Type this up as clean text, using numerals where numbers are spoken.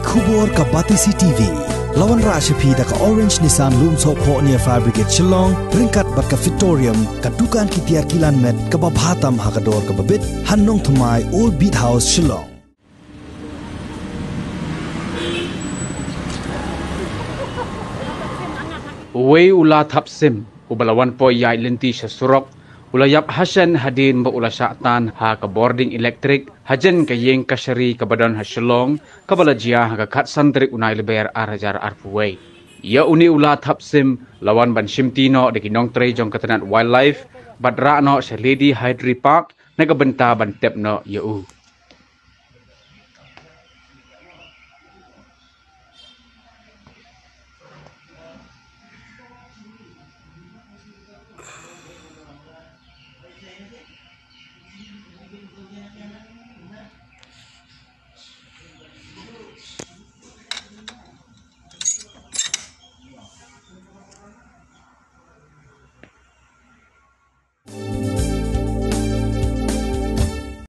Kubor ka Batisi TV. Lawan Rashapi da ka Orange Nissan Lumso po niya Fabricate Shillong, ringkat bat ka Victorium, kadukan kitiar kilan met kababhatam hakador kababit, Hanong Tumay Old Beat House Shillong. Uwe ula tapsim, ubalawan po yai lenti sa surok, ulayap hasan hadin ba ula syatan ha ka boarding electric, hajan kayeng kasyari kabadan ha Shillong, kabalajya ha kakat sandrik unay leber arajar arpuwe. Ya uni ula tapsim, lawan ban Shimtino de kinong tre jong katanat wildlife, badra no sa Lady Hydri Park, nagabenta ban tepno yau.